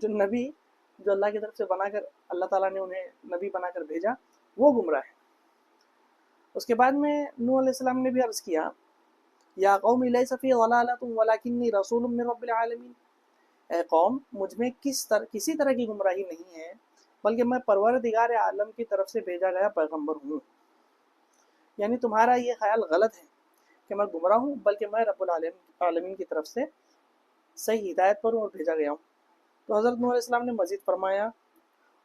جو نبی جو اللہ کی طرف سے بنا کر اللہ تعالیٰ نے انہیں نبی بنا کر بھیجا وہ گمراہ ہے۔ اس کے بعد میں نوح علیہ السلام نے بھی عرض کیا یا قوم لیس فی ضلالۃ ولکنی رسول من رب العالمین، اے قوم مجھ میں کسی طرح کی گمراہی نہیں ہے بلکہ میں پروردگار عالم کی طرف سے بھیجا گیا پیغمبر ہوں۔ یعنی تمہارا یہ خیال غلط ہے کہ میں گمراہ ہوں، بلکہ میں رب العالمین کی طرف سے صحیح ہدایت پر ہوں اور بھیجا گیا ہوں۔ تو حضرت نوح علیہ السلام نے مزید فرمایا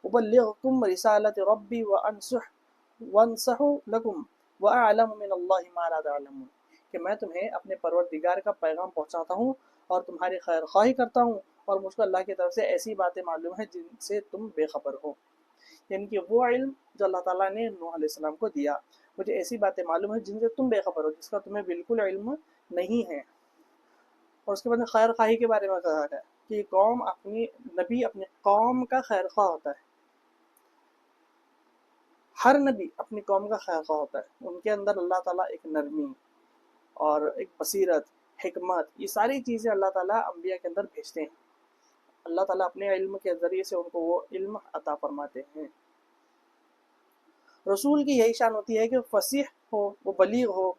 ابلغکم رسالت ربی وانصح لکم واعلم من اللہ ما لا تعلمون، کہ میں تمہیں اپنے پروردگار کا پیغام پہنچاتا ہوں اور تمہاری خیر خواہی کرتا ہوں، اور مجھ کو اللہ کی طرف سے ایسی باتیں معلوم ہیں جن سے تم بے خبر ہو۔ یعنی کہ وہ علم جو اللہ تعالیٰ نے نوح علیہ السلام کو دیا، مجھے ایسی باتیں معلوم ہیں جن سے تم بے خبر ہو، جس کا تمہیں بالکل علم نہیں ہے۔ اور اس کے بعد خیر خواہی کے بارے میں کہا گیا کہ قوم اپنی نبی اپنی قوم کا خیر خواہ ہوتا ہے۔ ہر نبی اپنی قوم کا خیر خواہ ہوتا ہے، ان کے اندر اللہ تعالیٰ ایک نرمی اور ایک بصیرت، حکمت، یہ ساری چیزیں اللہ تعالیٰ انبیاء کے اندر بھیجتے ہیں۔ اللہ تعالیٰ اپنے علم کے ذریعے سے ان کو وہ علم عطا فرماتے ہیں۔ رسول کی یہی شان ہوتی ہے کہ فصیح ہو، وہ بلیغ ہو،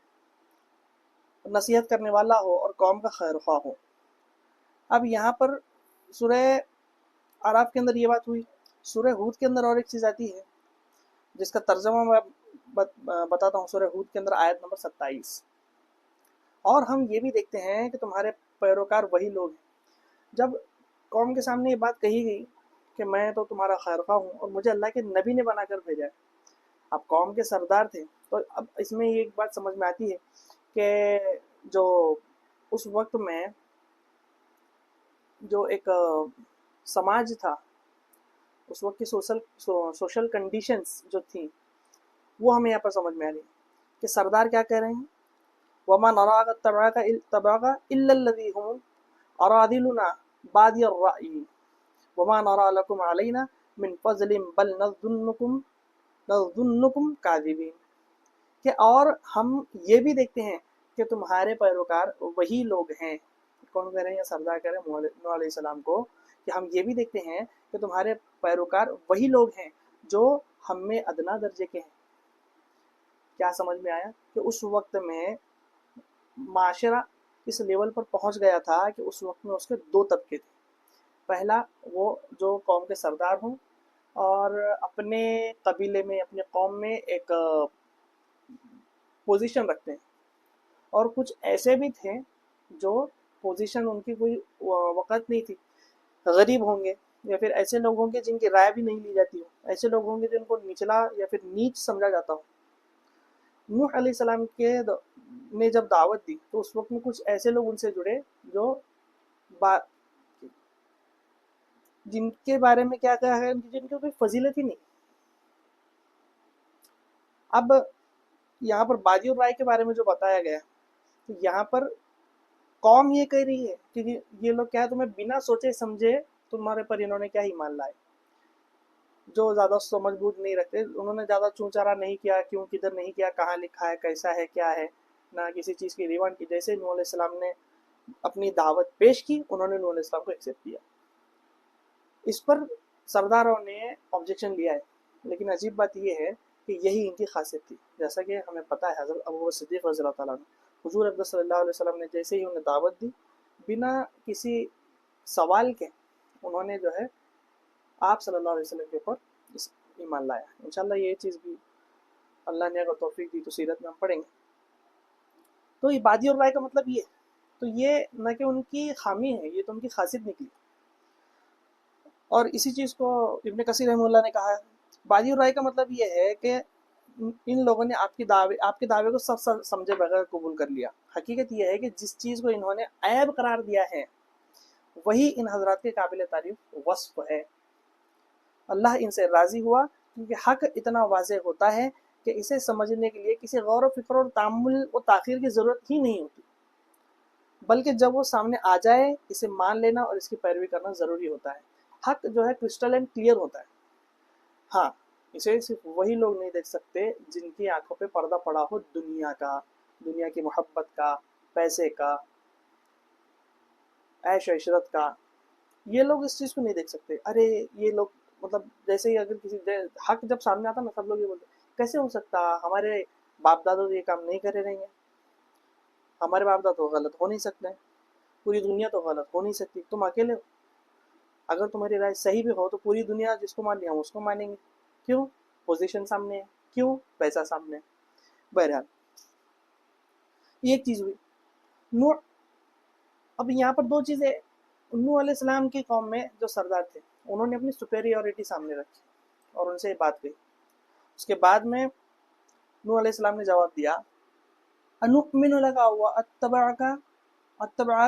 نصیحت کرنے والا ہو اور قوم کا خیر خواہ ہو۔ اب یہاں پر سورہ اعراف کے اندر یہ بات ہوئی، سورہ ہود کے اندر اور ایک چیز آتی ہے جس کا ترجمہ میں بتاتا ہوں۔ سورہ ہود کے اندر آیت نمبر 27، اور ہم یہ بھی دیکھتے ہیں کہ تمہارے پیروکار وہی لوگ ہیں۔ جب قوم کے سامنے یہ بات کہی گئی کہ میں تو تمہارا خیر خواہ ہوں اور مجھے اللہ کے نبی نے بنا کر بھیجا ہے، اب قوم کے سردار تھے، تو اب اس میں یہ ایک بات سمجھ میں آتی ہے کہ جو اس وقت میں جو ایک سماج تھا، اس وقت کی سوشل کنڈیشنز جو تھیں وہ ہمیں یہاں پر سمجھ میں آ رہی ہے کہ سردار کیا کہہ رہے ہیں، وَمَا نَرَاكَ اتَّبَعَكَ إِلَّا الَّذِي هُمْ أَرَاذِلُنَا بَادِيَ الرَّأْيِ وَمَا نَرَىٰ لَكُمْ عَلَيْنَا مِنْ فَضْلٍ بَلْ نَظُنُّكُمْ كَاذِبِينَ، کہ اور ہم یہ بھی دیکھتے ہیں کہ تمہارے پیروکار وہی لوگ ہیں۔ کون کہہ رہے ہیں؟ سردار کہہ رہے ہیں نوح علیہ السلام کو کہ ہم یہ بھی دیکھتے ہیں کہ تمہارے پیروکار وہی لوگ ہیں جو ہم میں ادنا درجے کے ہیں۔ کیا سمجھ میں آیا کہ اس وقت میں معاشرہ اس لیول پر پہنچ گیا تھا کہ اس وقت میں اس کے دو طبقے تھے۔ پہلا وہ جو قوم کے سردار ہوں اور اپنے قبیلے میں اپنے قوم میں ایک پوزیشن رکھتے ہیں، اور کچھ ایسے بھی تھے جو پوزیشن ان کی کوئی وقت نہیں تھی، غریب ہوں گے یا پھر ایسے لوگ ہوں گے جن کی رائے بھی نہیں لی جاتی ہو، ایسے لوگ ہوں گے جن کو نچلا یا پھر نیچ سمجھا جاتا ہو۔ نوح علیہ السلام نے جب دعوت دی تو اس وقت میں کچھ ایسے لوگ ان سے جڑے جو جن کے بارے میں کیا کہا ہے، جن کی کوئی فضیلت ہی نہیں۔ اب یہاں پر بادی الرائے کے بارے میں جو بتایا گیا، تو یہاں پر قوم یہ کہہ رہی ہے کہ یہ لوگ کیا ہے، تمہیں بنا سوچے سمجھے تمہارے پر انہوں نے کیا ایمان لائے، جو زیادہ سمجھ بوجھ نہیں رکھتے، انہوں نے زیادہ چونچارا نہیں کیا، کیوں کدھر نہیں کیا، کہاں لکھا ہے، کیسا ہے، کیا ہے، نہ کسی چیز کی ریوانڈ کی۔ جیسے نوح علیہ السلام نے اپنی دعوت پیش کی، انہوں نے نوح علیہ السلام کو ایکسیپٹ کیا۔ اس پر سرداروں نے آبجیکشن لیا ہے، لیکن عجیب بات یہ ہے کہ یہی ان کی خاصیت تھی۔ جیسا کہ ہمیں پتہ ہے حضرت ابوبکر صدیق رضی اللہ تعالیٰ عنہ، حضور اقدس صلی اللہ علیہ وسلم نے جیسے ہی انہیں دعوت دی، بنا کسی سوال کے انہوں نے جو ہے آپ صلی اللہ علیہ وسلم کے اوپر ایمان لایا۔ انشاءاللہ یہ چیز بھی اللہ نے اگر توفیق دی تو سیرت میں ہم پڑھیں گے۔ تو یہ بادی اور رائے کا مطلب یہ ہے، تو یہ نہ کہ ان کی خامی ہے، یہ تو ان کی خاصیت نکلی۔ اور اسی چیز کو ابن کثیر رحمہ اللہ نے کہا ہے، بادی اور رائے کا مطلب یہ ہے کہ ان لوگوں نے آپ کے دعوے کو سب سمجھے بغیر قبول کر لیا۔ حقیقت یہ ہے کہ جس چیز کو انہوں نے عیب قرار دیا ہے وہی ان حضرات کے قابل تعریف وصف ہے۔ اللہ ان سے راضی ہوا کیونکہ حق اتنا واضح ہوتا ہے کہ اسے سمجھنے کے لیے کسی غور و فکر اور تأمل و تاخیر کی ضرورت ہی نہیں ہوتی، بلکہ جب وہ سامنے آ جائے اسے مان لینا اور اس کی پیروی کرنا ضروری ہوتا ہے۔ حق جو ہے کرسٹل اینڈ کلیئر ہوتا ہے۔ ہاں، اسے صرف وہی لوگ نہیں دیکھ سکتے جن کی آنکھوں پہ پردہ پڑا ہو دنیا کا، دنیا کی محبت کا، پیسے کا، عیش و عشرت کا، یہ لوگ اس چیز کو نہیں دیکھ سکتے. ارے یہ لوگ مطلب جیسے ہی اگر کسی حق جب سامنے آتا نا سب لوگ یہ بولتے کیسے ہو سکتا, ہمارے باپ دادا تو یہ کام نہیں کرے رہیں گے, ہمارے باپ دادا تو غلط ہو نہیں سکتے, پوری دنیا تو غلط ہو نہیں سکتی, تم اکیلے ہو, اگر تمہاری رائے صحیح بھی ہو تو پوری دنیا جس کو مان لیا ہم اس کو مانیں گے. کیوں؟ پوزیشن سامنے ہے, کیوں؟ پیسہ سامنے ہے. بہرحال یہ ایک چیز ہوئی. نوح, اب یہاں پر دو چیزیں. نوح علیہ السلام کی قوم میں جو سردار تھے انہوں نے اپنی سپیریورٹی سامنے رکھی اور ان سے یہ بات کہی. اس کے بعد میں نوح علیہ السلام نے جواب دیا انؤمن لك واتبعك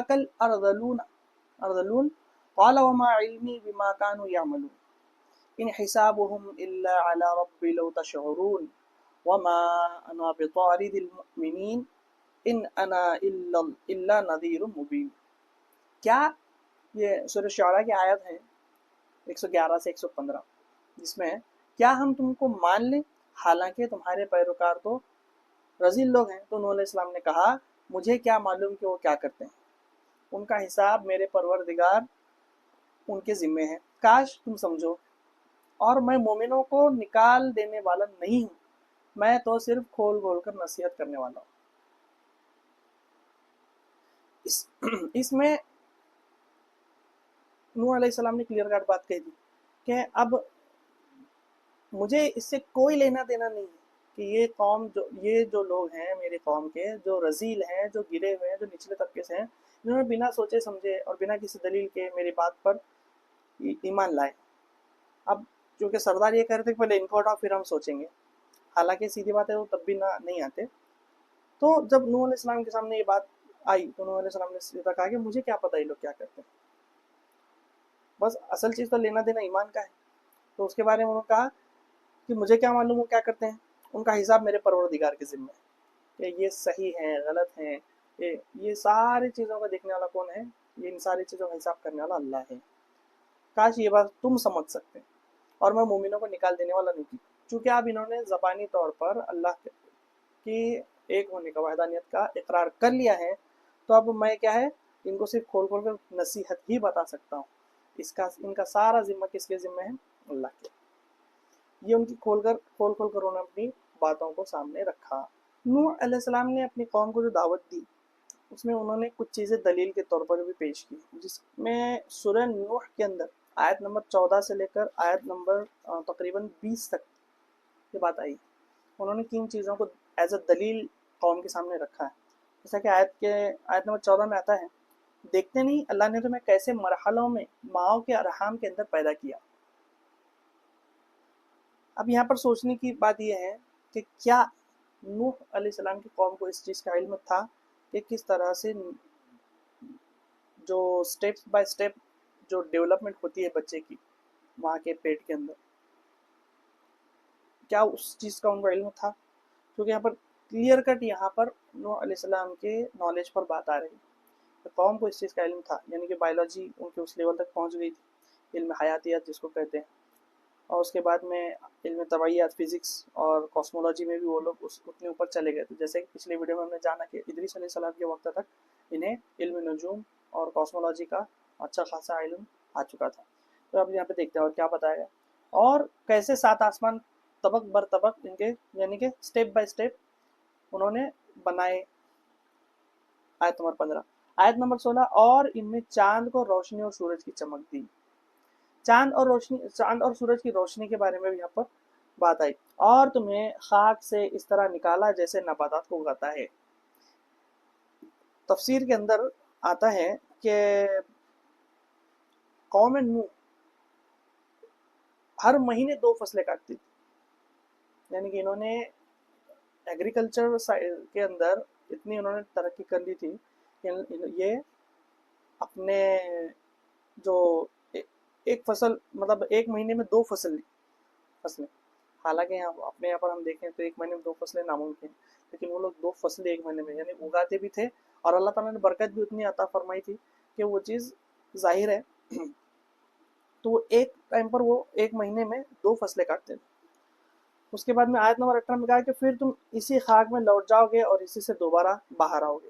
الارذلون قال وما علمي بما كانوا يعملون ان حسابهم الا على ربي لو تشعرون وما انا بطارد المؤمنين ان انا الا نذير مبين. کیا یہ سورہ شعراء کی آیت ہے 111 سے 115 جس میں کیا ہم تم کو مان لیں حالانکہ تمہارے پیروکار تو رذیل لوگ ہیں. تو نوح علیہ السلام نے کہا مجھے کیا معلوم کہ وہ کیا کرتے ہیں, ان کا حساب میرے پروردگار ان کے ذمے ہے, کاش تم سمجھو, اور میں مومنوں کو نکال دینے والا نہیں ہوں, میں تو صرف کھول کھول کر نصیحت کرنے والا ہوں. اس میں نوح علیہ السلام نے کلیئر کٹ بات کہہ دی کہ اب مجھے اس سے کوئی لینا دینا نہیں ہے کہ یہ جو لوگ ہیں میرے قوم کے جو رذیل ہیں, جو گرے ہوئے ہیں, جو نچلے طبقے سے ہیں, انہوں نے بنا سوچے سمجھے اور بنا کسی دلیل کے میری بات پر ایمان لائے. اب چونکہ سردار یہ کہہ رہے تھے کہ پہلے ان کو ہٹاؤ پھر ہم سوچیں گے, حالانکہ سیدھی بات ہے وہ تب بھی نہیں آتے. تو جب نوح علیہ السلام کے سامنے یہ بات آئی تو نوح علیہ السلام نے سیدھا کہا کہ مجھے کیا پتہ یہ لوگ کیا کرتے ہیں, بس اصل چیز تو لینا دینا ایمان کا ہے. تو اس کے بارے میں انہوں نے کہا کہ مجھے کیا معلوم وہ کیا کرتے ہیں, ان کا حساب میرے پروردگار کے ذمہ ہے کہ یہ صحیح ہیں غلط ہیں, یہ ساری چیزوں کا دیکھنے والا کون ہے, یہ ان ساری چیزوں کا حساب کرنے والا اللہ ہے. کاش یہ بات تم سمجھ سکتے, اور میں مومنوں کو نکال دینے والا نہیں تھی. چونکہ اب انہوں نے زبانی طور پر اللہ کی ایک ہونے کا, وحدانیت کا اقرار کر لیا ہے, تو اب میں کیا ہے ان کو صرف کھول کھول کر نصیحت ہی بتا سکتا ہوں. ان کا سارا ذمہ کس کے ذمہ ہے؟ اللہ کے. یہ ان کی کھول کر انہوں نے اپنی باتوں کو سامنے رکھا. نوح علیہ السلام نے اپنی قوم کو جو دعوت دی اس میں انہوں نے کچھ چیزیں دلیل کے طور پر بھی پیش کی, جس میں سورہ نوح کے اندر آیت نمبر 14 سے لے کر آیت نمبر تقریباً 20 تک یہ بات آئی. انہوں نے کن چیزوں کو ایز اے دلیل قوم کے سامنے رکھا ہے. جیسا کہ آیت نمبر 14 میں آتا ہے دیکھتے نہیں اللہ نے تمہیں کیسے مرحلوں میں ماؤں کے ارحام کے اندر پیدا کیا. اب یہاں پر سوچنے کی بات یہ ہے کہ کیا نوح علیہ السلام کی قوم کو اس چیز کا علم تھا کہ کس طرح سے جو سٹیپ بائی سٹیپ جو ڈیولپمنٹ ہوتی ہے بچے کی ماں کے پیٹ کے اندر, کیا اس چیز کا ان کو علم تھا؟ کیونکہ یہاں پر کلیئر کٹ یہاں پر نوح علیہ السلام کے نالج پر بات آ رہی ہے. قوم کو اس چیز کا علم تھا, یعنی کہ بایولوجی ان کے اس لیول تک پہنچ گئی تھی, علم حیاتیات جس کو کہتے ہیں, اور اس کے بعد میں علم طبعیات فزکس اور کاسمولوجی میں بھی وہ لوگ اتنے اوپر چلے گئے تھے. جیسے کہ پچھلے ویڈیو میں ہم نے جانا کہ ادریس علیہ السلام کے وقت تک انہیں علم نجوم اور کاسمولوجی کا اچھا خاصا علم آ چکا تھا. تو اب یہاں پہ دیکھتے ہیں اور کیا بتایا گیا, اور کیسے 7 آسمان طبق بر طبق ان کے یعنی کہ سٹیپ بائی سٹیپ انہوں نے بنائے. آیت نمبر 15. آیت نمبر 16 اور ان میں چاند کو روشنی اور سورج کی چمک دی. چاند اور سورج کی روشنی کے بارے میں بھی یہاں پر بات آئی. اور تمہیں خاک سے اس طرح نکالا جیسے نباتات کو اگاتا ہے. تفسیر کے اندر آتا ہے کہ قوم نوح ہر مہینے 2 فصلیں کاٹتی تھی, یعنی کہ انہوں نے ایگریکلچر کے اندر اتنی انہوں نے ترقی کر لی تھی کہ یہ اپنے جو ایک فصل مطلب ایک مہینے میں 2 فصلیں, حالانکہ یہاں پر ہم دیکھیں تو ایک مہینے میں 2 فصلیں ناممکن, لیکن وہ لوگ 2 فصلیں ایک مہینے میں یعنی اگاتے بھی تھے, اور اللہ تعالیٰ نے برکت بھی اتنی عطا فرمائی تھی کہ وہ چیز ظاہر ہے. تو وہ ایک ٹائم پر وہ ایک مہینے میں 2 فصلیں کاٹتے تھے. اس کے بعد میں آیت نمبر 18 میں کہا کہ پھر تم اسی خاک میں لوٹ جاؤ گے اور اسی سے دوبارہ باہر آؤ گے.